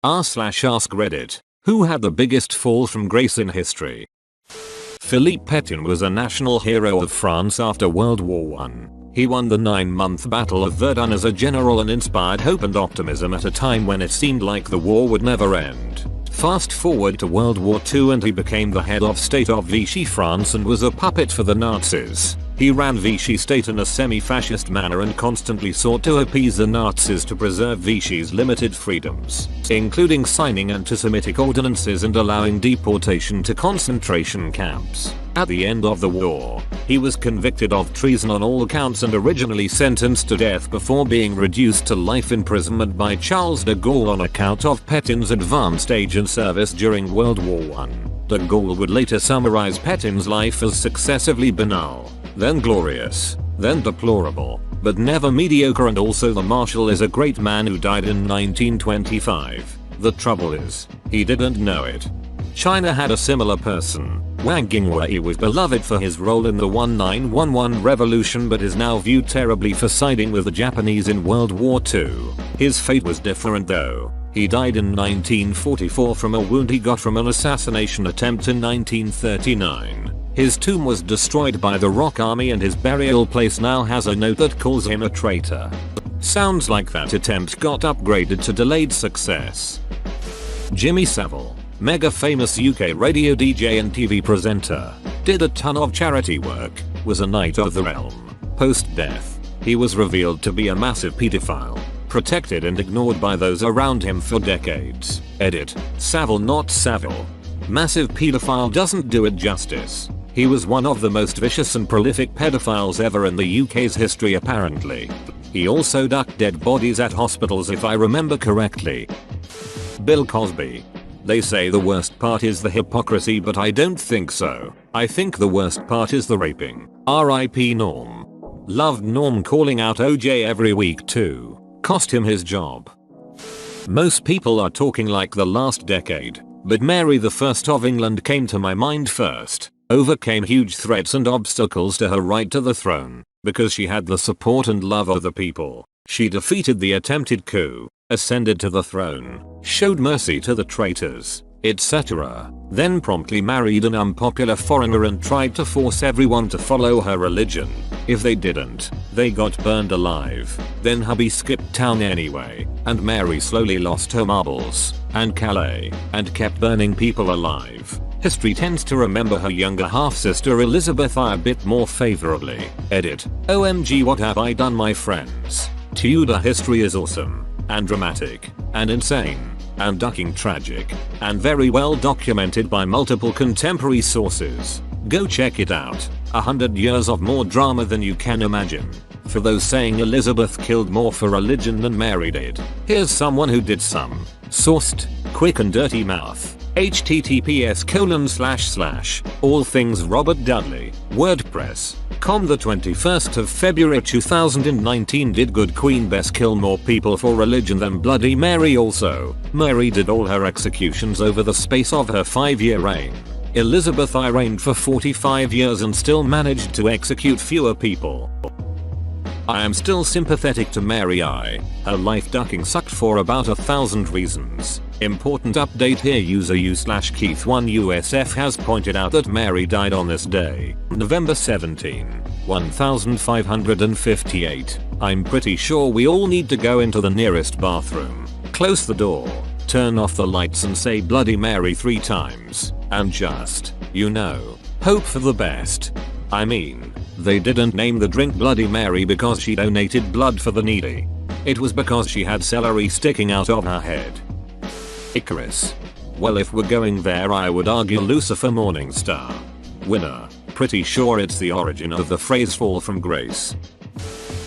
r/AskReddit. Who had the biggest fall from grace in history? Philippe Pétain was a national hero of France after World War I. He won the 9-month Battle of Verdun as a general and inspired hope and optimism at a time when it seemed like the war would never end. Fast forward to World War II and he became the head of state of Vichy France and was a puppet for the Nazis. He ran Vichy state in a semi-fascist manner and constantly sought to appease the Nazis to preserve Vichy's limited freedoms, including signing anti-Semitic ordinances and allowing deportation to concentration camps. At the end of the war, he was convicted of treason on all counts and originally sentenced to death before being reduced to life imprisonment by Charles de Gaulle on account of Pétain's advanced age and service during World War I. De Gaulle would later summarize Pétain's life as successively banal, then glorious, then deplorable, but never mediocre, and also the Marshal is a great man who died in 1925. The trouble is, he didn't know it. China had a similar person. Wang Jingwei was beloved for his role in the 1911 revolution but is now viewed terribly for siding with the Japanese in World War II. His fate was different though. He died in 1944 from a wound he got from an assassination attempt in 1939. His tomb was destroyed by the Rock Army and his burial place now has a note that calls him a traitor. Sounds like that attempt got upgraded to delayed success. Jimmy Savile, mega famous UK radio DJ and TV presenter, did a ton of charity work, was a Knight of the Realm. Post-death, he was revealed to be a massive pedophile, protected and ignored by those around him for decades. Edit. Savile not Savile. Massive pedophile doesn't do it justice. He was one of the most vicious and prolific pedophiles ever in the UK's history apparently. He also ducked dead bodies at hospitals if I remember correctly. Bill Cosby. They say the worst part is the hypocrisy but I don't think so. I think the worst part is the raping. R.I.P. Norm. Loved Norm calling out OJ every week too. Cost him his job. Most people are talking like the last decade, but Mary I of England came to my mind first. Overcame huge threats and obstacles to her right to the throne, because she had the support and love of the people. She defeated the attempted coup, ascended to the throne, showed mercy to the traitors, etc. Then promptly married an unpopular foreigner and tried to force everyone to follow her religion. If they didn't, they got burned alive. Then hubby skipped town anyway, and Mary slowly lost her marbles, and Calais, and kept burning people alive. History tends to remember her younger half-sister Elizabeth I a bit more favorably. Edit. OMG, what have I done, my friends? Tudor history is awesome, and dramatic, and insane, and ducking tragic, and very well documented by multiple contemporary sources. Go check it out. 100 years of more drama than you can imagine. For those saying Elizabeth killed more for religion than Mary did, here's someone who did some. Sourced, quick and dirty mouth. https://allthingsRobertDudley, WordPress.com. The 21st of February 2019. Did good Queen Bess kill more people for religion than Bloody Mary? Also, Mary did all her executions over the space of her 5-year reign. Elizabeth I reigned for 45 years and still managed to execute fewer people. I am still sympathetic to Mary I. Her life ducking sucked for about 1,000 reasons. Important update here, user u/Keith1USF has pointed out that Mary died on this day, November 17, 1558. I'm pretty sure we all need to go into the nearest bathroom, close the door, turn off the lights and say Bloody Mary 3 times, and just, you know, hope for the best. I mean, they didn't name the drink Bloody Mary because she donated blood for the needy. It was because she had celery sticking out of her head. Icarus. Well, if we're going there, I would argue Lucifer Morningstar. Winner. Pretty sure it's the origin of the phrase fall from grace.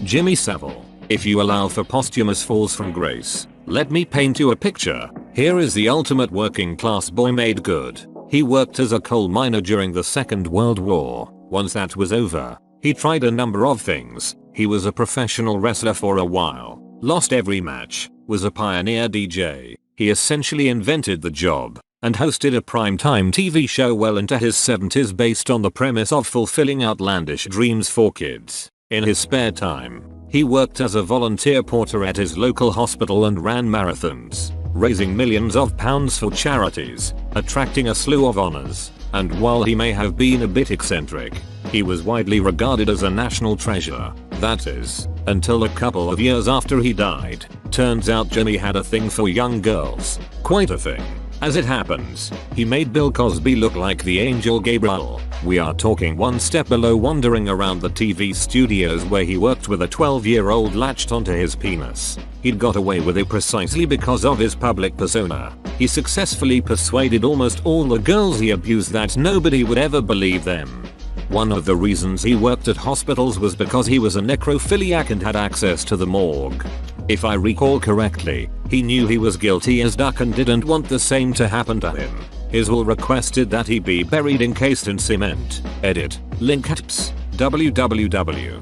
Jimmy Savile. If you allow for posthumous falls from grace, let me paint you a picture. Here is the ultimate working class boy made good. He worked as a coal miner during the Second World War. Once that was over, he tried a number of things. He was a professional wrestler for a while, lost every match, was a pioneer DJ. He essentially invented the job, and hosted a primetime TV show well into his 70s based on the premise of fulfilling outlandish dreams for kids. In his spare time, he worked as a volunteer porter at his local hospital and ran marathons. raising millions of pounds for charities, attracting a slew of honors, and while he may have been a bit eccentric, he was widely regarded as a national treasure. That is, until a couple of years after he died. Turns out Jimmy had a thing for young girls. Quite a thing. As it happens, he made Bill Cosby look like the angel Gabriel. We are talking one step below wandering around the TV studios where he worked with a 12-year-old latched onto his penis. He'd got away with it precisely because of his public persona. He successfully persuaded almost all the girls he abused that nobody would ever believe them. One of the reasons he worked at hospitals was because he was a necrophiliac and had access to the morgue. If I recall correctly, he knew he was guilty as duck and didn't want the same to happen to him. His will requested that he be buried encased in cement. Edit. Link apps. www.bbc.com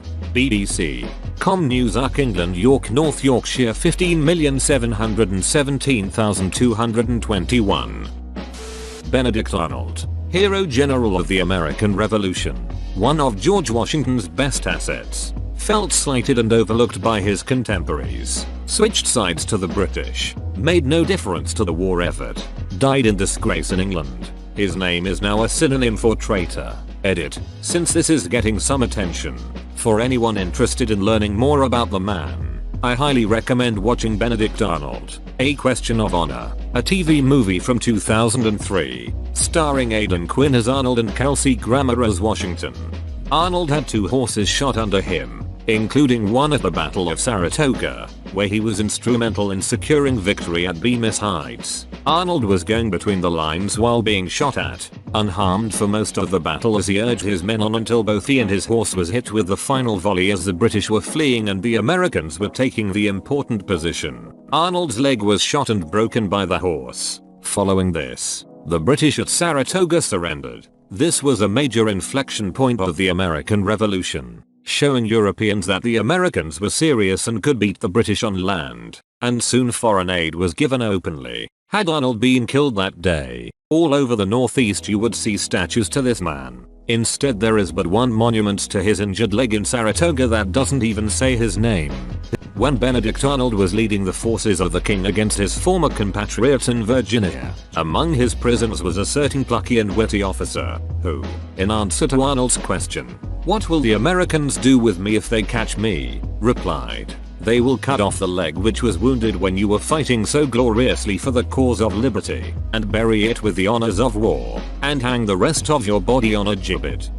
News Ark England York North Yorkshire 15,717,221. Benedict Arnold. Hero General of the American Revolution. One of George Washington's best assets. Felt slighted and overlooked by his contemporaries. Switched sides to the British. Made no difference to the war effort. Died in disgrace in England. His name is now a synonym for traitor. Edit. Since this is getting some attention, for anyone interested in learning more about the man, I highly recommend watching Benedict Arnold, A Question of Honor, a TV movie from 2003, starring Aidan Quinn as Arnold and Kelsey Grammer as Washington. Arnold had 2 horses shot under him, including one at the Battle of Saratoga, where he was instrumental in securing victory at Bemis Heights. Arnold was going between the lines while being shot at, unharmed for most of the battle as he urged his men on until both he and his horse was hit with the final volley as the British were fleeing and the Americans were taking the important position. Arnold's leg was shot and broken by the horse. Following this, the British at Saratoga surrendered. This was a major inflection point of the American Revolution, showing Europeans that the Americans were serious and could beat the British on land, and soon foreign aid was given openly. Had Arnold been killed that day, all over the Northeast you would see statues to this man. Instead there is but one monument to his injured leg in Saratoga that doesn't even say his name. When Benedict Arnold was leading the forces of the king against his former compatriots in Virginia, among his prisoners was a certain plucky and witty officer, who, in answer to Arnold's question, "What will the Americans do with me if they catch me?" replied, "They will cut off the leg which was wounded when you were fighting so gloriously for the cause of liberty, and bury it with the honors of war, and hang the rest of your body on a gibbet."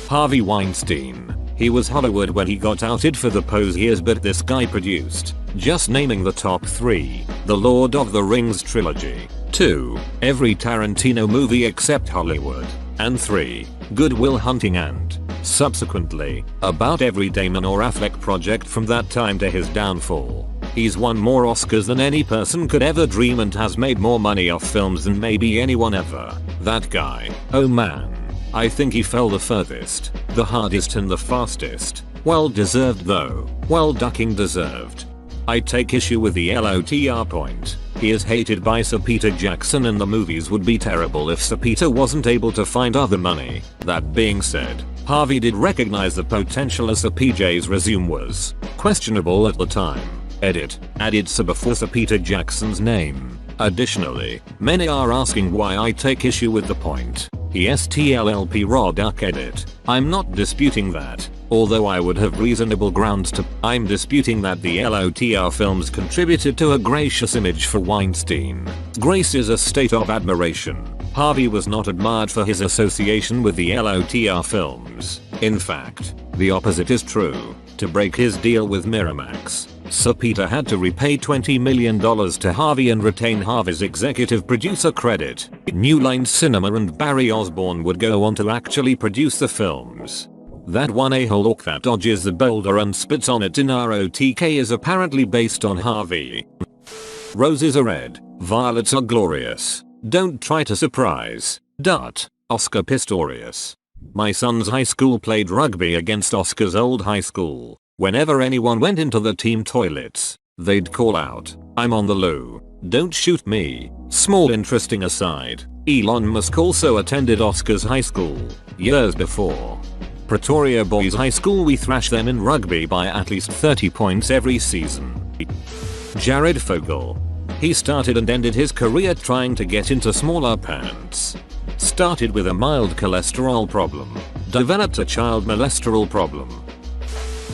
Harvey Weinstein. He was Hollywood when he got outed for the pose he has, but this guy produced, just naming the top 3, the Lord of the Rings trilogy, 2, every Tarantino movie except Hollywood, and 3, Good Will Hunting and, subsequently, about every Damon or Affleck project from that time to his downfall. He's won more Oscars than any person could ever dream and has made more money off films than maybe anyone ever. That guy, oh man. I think he fell the furthest, the hardest and the fastest. Well deserved though. Well ducking deserved. I take issue with the LOTR point. He is hated by Sir Peter Jackson and the movies would be terrible if Sir Peter wasn't able to find other money. That being said, Harvey did recognize the potential as Sir PJ's resume was questionable at the time. Edit. Added Sir before Sir Peter Jackson's name. Additionally, many are asking why I take issue with the point. ESTLLP raw duck. Edit. I'm not disputing that, although I would have reasonable grounds to. I'm disputing that the LOTR films contributed to a gracious image for Weinstein. Grace is a state of admiration. Harvey was not admired for his association with the LOTR films. In fact, the opposite is true. To break his deal with Miramax, Sir Peter had to repay $20 million to Harvey and retain Harvey's executive producer credit. New Line Cinema and Barry Osborne would go on to actually produce the films. That one a-hole orc that dodges the boulder and spits on it in ROTK is apparently based on Harvey. Roses are red, violets are glorious. Don't try to surprise. Oscar Pistorius. My son's high school played rugby against Oscar's old high school. Whenever anyone went into the team toilets, they'd call out, "I'm on the loo. Don't shoot me." Small interesting aside, Elon Musk also attended Oscar's high school, years before. Pretoria Boys High School, we thrash them in rugby by at least 30 points every season. Jared Fogle. He started and ended his career trying to get into smaller pants. Started with a mild cholesterol problem. Developed a child molesteral problem.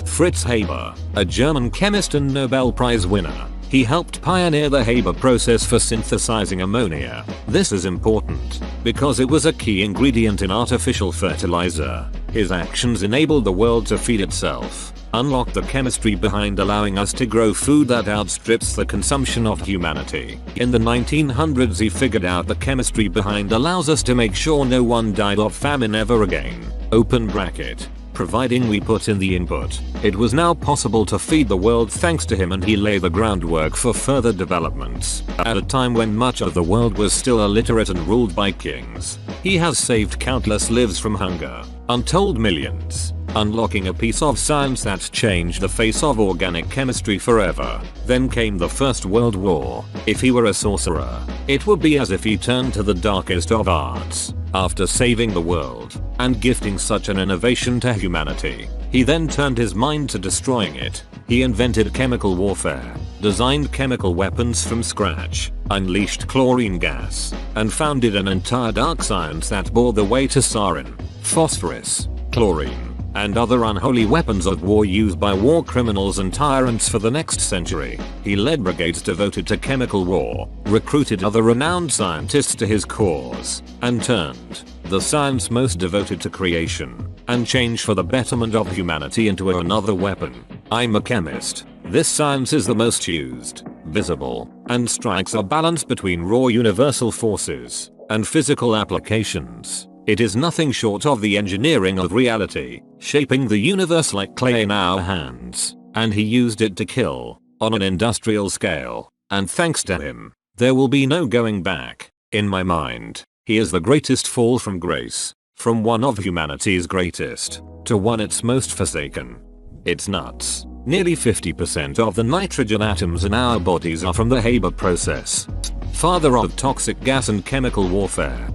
Fritz Haber, a German chemist and Nobel Prize winner. He helped pioneer the Haber process for synthesizing ammonia. This is important because it was a key ingredient in artificial fertilizer. His actions enabled the world to feed itself, unlocked the chemistry behind allowing us to grow food that outstrips the consumption of humanity. In the 1900s he figured out the chemistry behind allows us to make sure no one died of famine ever again. Open bracket. Providing we put in the input, it was now possible to feed the world thanks to him, and he laid the groundwork for further developments. At a time when much of the world was still illiterate and ruled by kings, he has saved countless lives from hunger, untold millions, unlocking a piece of science that changed the face of organic chemistry forever. Then came the First World War. If he were a sorcerer, it would be as if he turned to the darkest of arts. After saving the world and gifting such an innovation to humanity, he then turned his mind to destroying it. He invented chemical warfare, designed chemical weapons from scratch, unleashed chlorine gas, and founded an entire dark science that bore the weight of sarin, phosphorus, chlorine, and other unholy weapons of war used by war criminals and tyrants for the next century. He led brigades devoted to chemical war, recruited other renowned scientists to his cause, and turned the science most devoted to creation and change for the betterment of humanity into another weapon. I'm a chemist. This science is the most used, visible, and strikes a balance between raw universal forces and physical applications. It is nothing short of the engineering of reality, shaping the universe like clay in our hands, and he used it to kill, on an industrial scale, and thanks to him, there will be no going back. In my mind, he is the greatest fall from grace, from one of humanity's greatest, to one its most forsaken. It's nuts. Nearly 50% of the nitrogen atoms in our bodies are from the Haber process. Father of toxic gas and chemical warfare.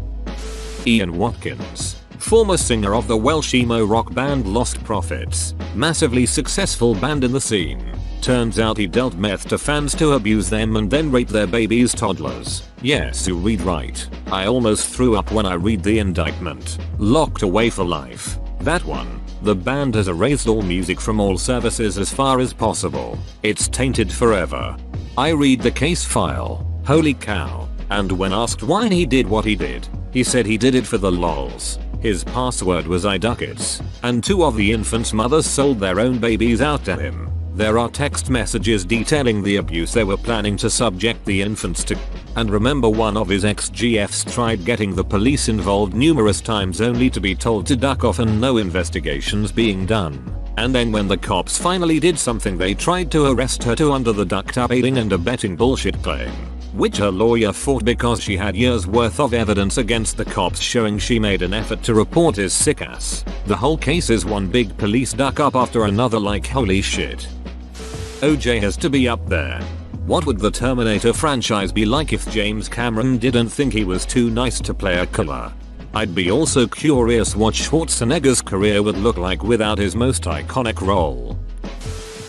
Ian Watkins, former singer of the Welsh emo rock band Lost Prophets, massively successful band in the scene. Turns out he dealt meth to fans to abuse them and then rape their babies' toddlers. Yes, you read right. I almost threw up when I read the indictment. Locked away for life. That one. The band has erased all music from all services as far as possible. It's tainted forever. I read the case file. Holy cow. And when asked why he did what he did, he said he did it for the lols. His password was iDuckets, and 2 of the infants' mothers sold their own babies out to him. There are text messages detailing the abuse they were planning to subject the infants to. And remember, one of his ex-GFs tried getting the police involved numerous times only to be told to duck off and no investigations being done. And then when the cops finally did something, they tried to arrest her too under the ducked up aiding and abetting bullshit claim, which her lawyer fought because she had years worth of evidence against the cops showing she made an effort to report his sick ass. The whole case is one big police duck up after another, like holy shit. OJ has to be up there. What would the Terminator franchise be like if James Cameron didn't think he was too nice to play a killer? I'd be also curious what Schwarzenegger's career would look like without his most iconic role.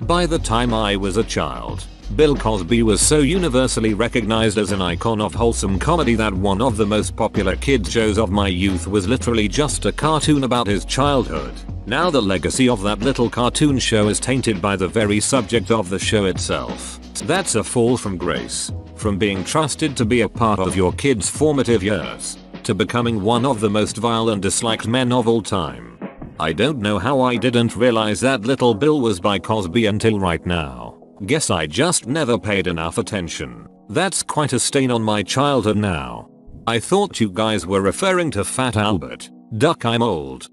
By the time I was a child, Bill Cosby was so universally recognized as an icon of wholesome comedy that one of the most popular kids shows of my youth was literally just a cartoon about his childhood. Now the legacy of that little cartoon show is tainted by the very subject of the show itself. That's a fall from grace. From being trusted to be a part of your kid's formative years, to becoming one of the most vile and disliked men of all time. I don't know how I didn't realize that little Bill was by Cosby until right now. Guess I just never paid enough attention. That's quite a stain on my childhood now. I thought you guys were referring to Fat Albert. Duck, I'm old.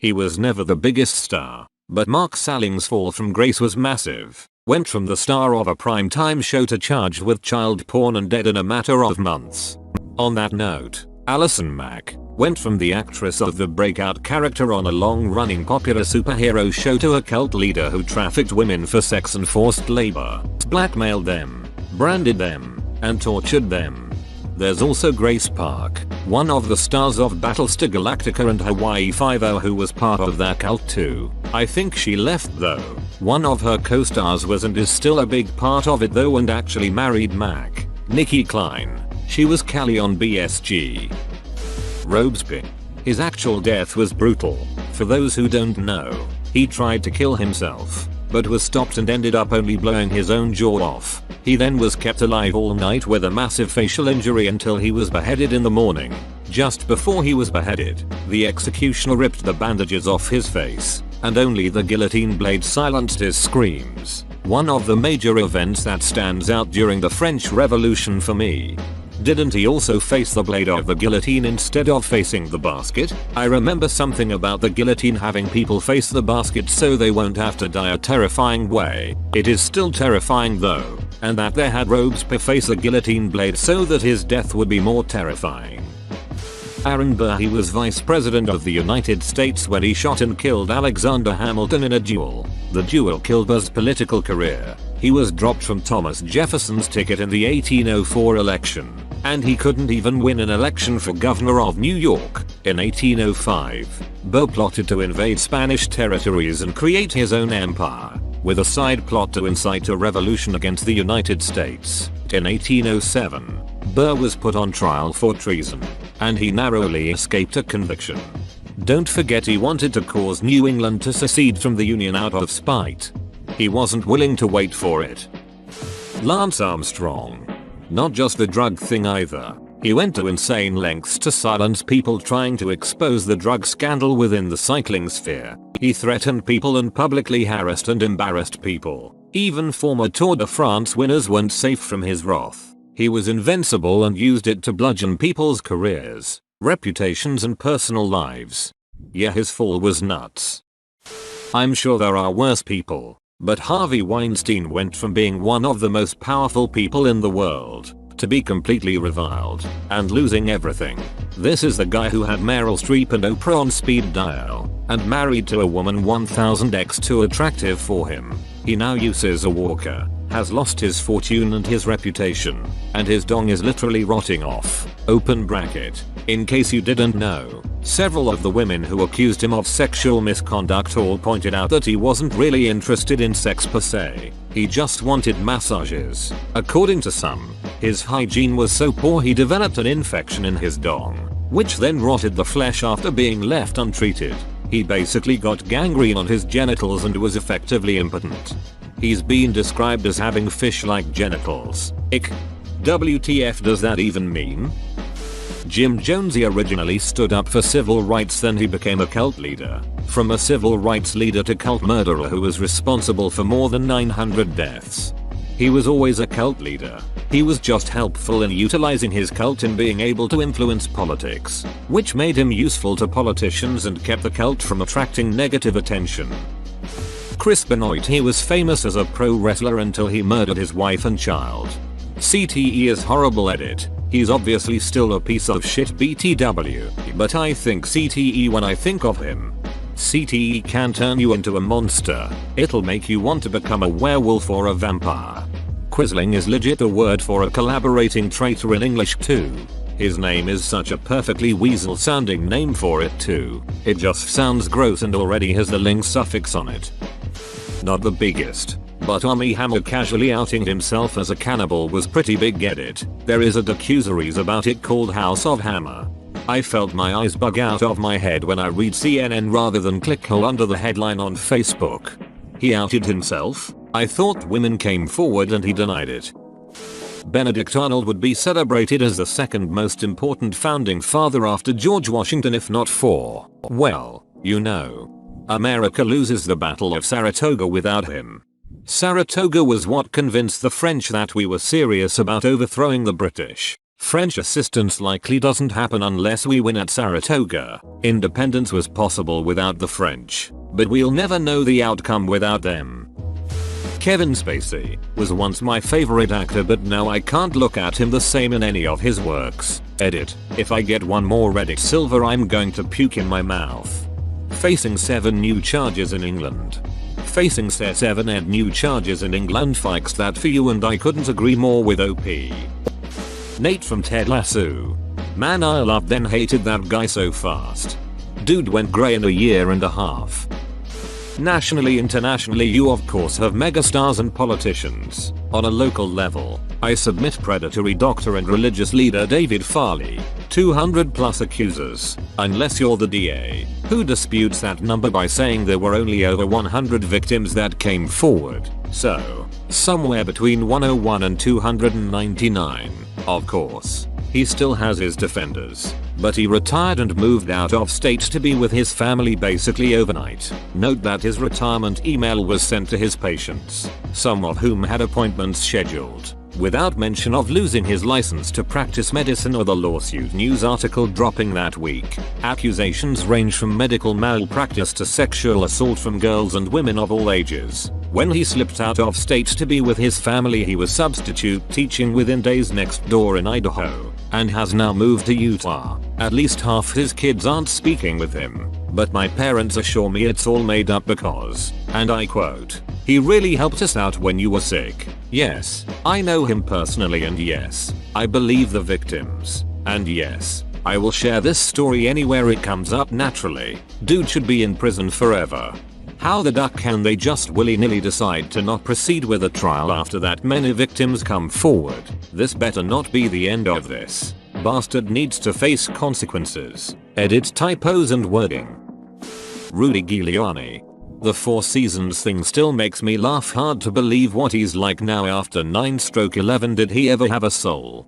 He was never the biggest star, but Mark Salling's fall from grace was massive. Went from the star of a primetime show to charged with child porn and dead in a matter of months. On that note, Allison Mack went from the actress of the breakout character on a long-running popular superhero show to a cult leader who trafficked women for sex and forced labor, blackmailed them, branded them, and tortured them. There's also Grace Park, one of the stars of Battlestar Galactica and Hawaii Five-0, who was part of that cult too. I think she left though. One of her co-stars was and is still a big part of it though, and actually married Mac, Nikki Klein. She was Callie on BSG. Robespierre. His actual death was brutal. For those who don't know, he tried to kill himself, but was stopped and ended up only blowing his own jaw off. He then was kept alive all night with a massive facial injury until he was beheaded in the morning. Just before he was beheaded, the executioner ripped the bandages off his face, and only the guillotine blade silenced his screams. One of the major events that stands out during the French Revolution for me. Didn't he also face the blade of the guillotine instead of facing the basket? I remember something about the guillotine having people face the basket so they won't have to die a terrifying way. It is still terrifying though, and that they had Robespierre face the guillotine blade so that his death would be more terrifying. Aaron Burr. He was Vice President of the United States when he shot and killed Alexander Hamilton in a duel. The duel killed Burr's political career. He was dropped from Thomas Jefferson's ticket in the 1804 election, and he couldn't even win an election for governor of New York. In 1805, Burr plotted to invade Spanish territories and create his own empire, with a side plot to incite a revolution against the United States. In 1807, Burr was put on trial for treason, and he narrowly escaped a conviction. Don't forget he wanted to cause New England to secede from the Union out of spite. He wasn't willing to wait for it. Lance Armstrong. Not just the drug thing either. He went to insane lengths to silence people trying to expose the drug scandal within the cycling sphere. He threatened people and publicly harassed and embarrassed people. Even former Tour de France winners weren't safe from his wrath. He was invincible and used it to bludgeon people's careers, reputations and personal lives. Yeah, his fall was nuts. I'm sure there are worse people, but Harvey Weinstein went from being one of the most powerful people in the world to be completely reviled and losing everything. This is the guy who had Meryl Streep and Oprah on speed dial and married to a woman 1000x too attractive for him. He now uses a walker, has lost his fortune and his reputation, and his dong is literally rotting off. Open bracket. In case you didn't know, several of the women who accused him of sexual misconduct all pointed out that he wasn't really interested in sex per se. He just wanted massages. According to some, his hygiene was so poor he developed an infection in his dong, which then rotted the flesh after being left untreated. He basically got gangrene on his genitals and was effectively impotent. He's been described as having fish-like genitals. Ick. WTF does that even mean? Jim Jones. He originally stood up for civil rights, then he became a cult leader. From a civil rights leader to cult murderer who was responsible for more than 900 deaths. He was always a cult leader. He was just helpful in utilizing his cult in being able to influence politics, which made him useful to politicians and kept the cult from attracting negative attention. Chris Benoit. He was famous as a pro wrestler until he murdered his wife and child. CTE is horrible. Edit. He's obviously still a piece of shit BTW, but I think CTE when I think of him. CTE can turn you into a monster. It'll make you want to become a werewolf or a vampire. Quisling is legit a word for a collaborating traitor in English too. His name is such a perfectly weasel sounding name for it too. It just sounds gross and already has the ling suffix on it. Not the biggest, but Armie Hammer casually outing himself as a cannibal was pretty big. Get it? There is a docuseries about it called House of Hammer. I felt my eyes bug out of my head when I read CNN rather than click hole under the headline on Facebook. He outed himself? I thought women came forward and he denied it. Benedict Arnold would be celebrated as the second most important founding father after George Washington, if not for, well, you know. America loses the Battle of Saratoga without him. Saratoga was what convinced the French that we were serious about overthrowing the British. French assistance likely doesn't happen unless we win at Saratoga. Independence was possible without the French, but we'll never know the outcome without them. Kevin Spacey was once my favorite actor, but now I can't look at him the same in any of his works. Edit. If I get one more Reddit silver I'm going to puke in my mouth. Facing 7 new charges in England. Facing 7 new charges in England. Fikes that for you, and I couldn't agree more with OP. Nate from Ted Lasso. Man, I loved then hated that guy so fast. Dude went grey in a year and a half. Nationally, internationally, you of course have megastars and politicians. On a local level, I submit predatory doctor and religious leader David Farley, 200 plus accusers, unless you're the DA, who disputes that number by saying there were only over 100 victims that came forward. So, somewhere between 101 and 299, of course. He still has his defenders, but he retired and moved out of state to be with his family basically overnight. Note that his retirement email was sent to his patients, some of whom had appointments scheduled, without mention of losing his license to practice medicine or the lawsuit news article dropping that week. Accusations range from medical malpractice to sexual assault from girls and women of all ages. When he slipped out of state to be with his family, he was substitute teaching within days next door in Idaho, and has now moved to Utah. At least half his kids aren't speaking with him, but my parents assure me it's all made up because, and I quote, "He really helped us out when you were sick." Yes, I know him personally, and yes, I believe the victims, and yes, I will share this story anywhere it comes up naturally. Dude should be in prison forever. How the duck can they just willy-nilly decide to not proceed with a trial after that many victims come forward? This better not be the end of this. Bastard needs to face consequences. Edit typos and wording. Rudy Giuliani. The Four Seasons thing still makes me laugh. Hard to believe what he's like now after 9/11. Did he ever have a soul?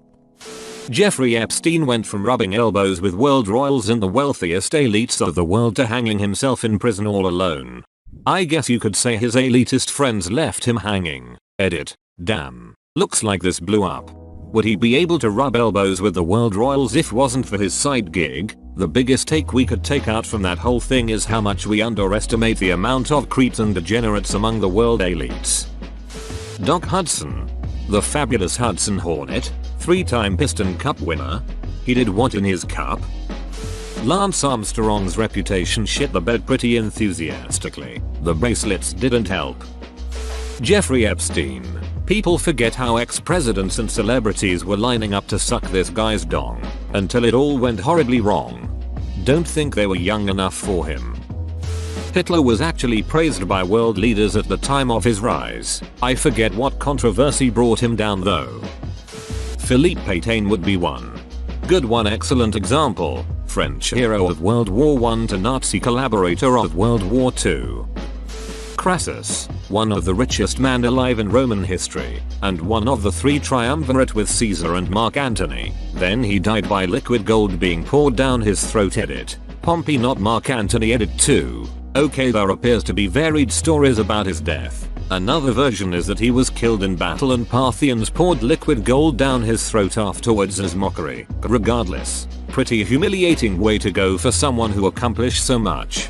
Jeffrey Epstein went from rubbing elbows with world royals and the wealthiest elites of the world to hanging himself in prison all alone. I guess you could say his elitist friends left him hanging. Edit. Damn. Looks like this blew up. Would he be able to rub elbows with the world royals if wasn't for his side gig? The biggest take we could take out from that whole thing is how much we underestimate the amount of creeps and degenerates among the world elites. Doc Hudson. The fabulous Hudson Hornet, 3-time Piston Cup winner. He did what in his cup? Lance Armstrong's reputation shit the bed pretty enthusiastically. The bracelets didn't help. Jeffrey Epstein. People forget how ex-presidents and celebrities were lining up to suck this guy's dong, until it all went horribly wrong. Don't think they were young enough for him. Hitler was actually praised by world leaders at the time of his rise. I forget what controversy brought him down though. Philippe Pétain would be one. Good one. Excellent example. French hero of World War I to Nazi collaborator of World War II. Crassus, one of the richest men alive in Roman history, and one of the 3 triumvirate with Caesar and Mark Antony. Then he died by liquid gold being poured down his throat. Edit. Pompey not Mark Antony. Edit 2. Okay, there appears to be varied stories about his death. Another version is that he was killed in battle and Parthians poured liquid gold down his throat afterwards as mockery. Regardless, pretty humiliating way to go for someone who accomplished so much.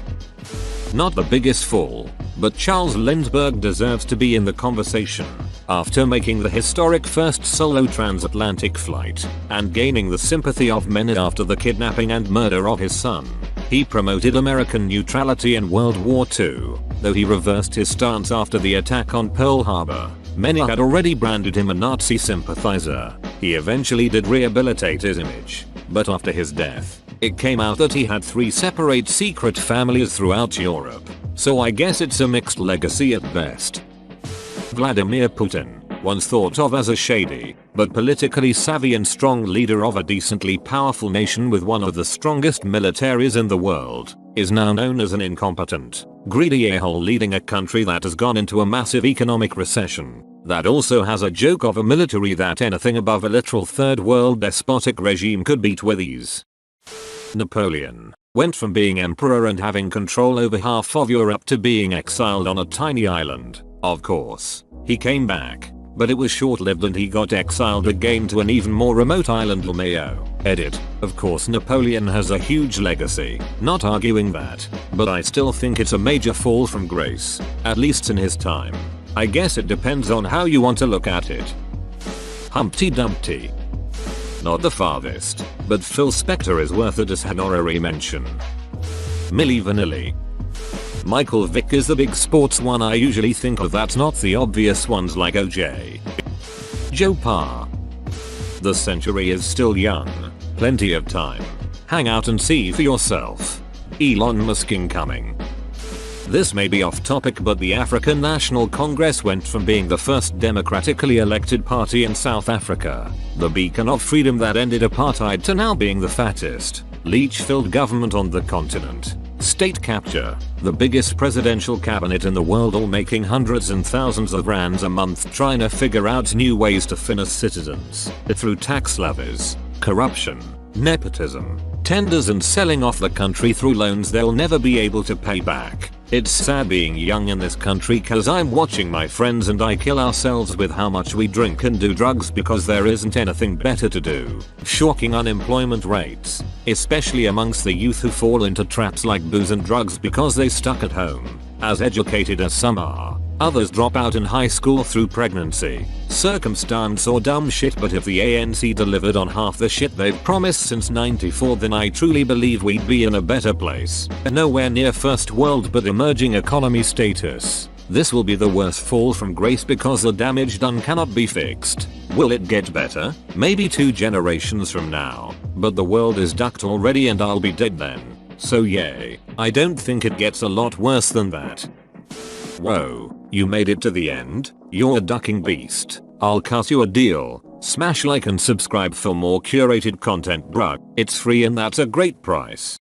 Not the biggest fall, but Charles Lindbergh deserves to be in the conversation. After making the historic first solo transatlantic flight and gaining the sympathy of men after the kidnapping and murder of his son, he promoted American neutrality in World War II, though he reversed his stance after the attack on Pearl Harbor. Many had already branded him a Nazi sympathizer. He eventually did rehabilitate his image, but after his death, it came out that he had 3 separate secret families throughout Europe, so I guess it's a mixed legacy at best. Vladimir Putin, once thought of as a shady, but politically savvy and strong leader of a decently powerful nation with one of the strongest militaries in the world, is now known as an incompetent, greedy a-hole leading a country that has gone into a massive economic recession, that also has a joke of a military that anything above a literal third world despotic regime could beat with ease. Napoleon went from being emperor and having control over half of Europe to being exiled on a tiny island. Of course, he came back, but it was short-lived and he got exiled again to an even more remote island, Mayo. Edit. Of course Napoleon has a huge legacy, not arguing that, but I still think it's a major fall from grace, at least in his time. I guess it depends on how you want to look at it. Humpty Dumpty. Not the farthest, but Phil Spector is worth it as honorary mention. Milli Vanilli. Michael Vick is the big sports one I usually think of, that's not the obvious ones like OJ. Joe Parr. The century is still young, plenty of time. Hang out and see for yourself. Elon Musk incoming. This may be off topic, but the African National Congress went from being the first democratically elected party in South Africa, the beacon of freedom that ended apartheid, to now being the fattest, leech-filled government on the continent. State capture, the biggest presidential cabinet in the world, all making hundreds and thousands of rands a month trying to figure out new ways to finesse citizens through tax levies, corruption, nepotism, tenders, and selling off the country through loans they'll never be able to pay back. It's sad being young in this country, cause I'm watching my friends and I kill ourselves with how much we drink and do drugs because there isn't anything better to do. Shocking unemployment rates, especially amongst the youth who fall into traps like booze and drugs because they stuck at home. As educated as some are, others drop out in high school through pregnancy, circumstance, or dumb shit. But if the ANC delivered on half the shit they've promised since '94, then I truly believe we'd be in a better place. Nowhere near first world but emerging economy status. This will be the worst fall from grace because the damage done cannot be fixed. Will it get better? Maybe 2 generations from now, but the world is ducked already and I'll be dead then. So yay, I don't think it gets a lot worse than that. Whoa, you made it to the end? You're a ducking beast. I'll cut you a deal. Smash like and subscribe for more curated content, bruh. It's free and that's a great price.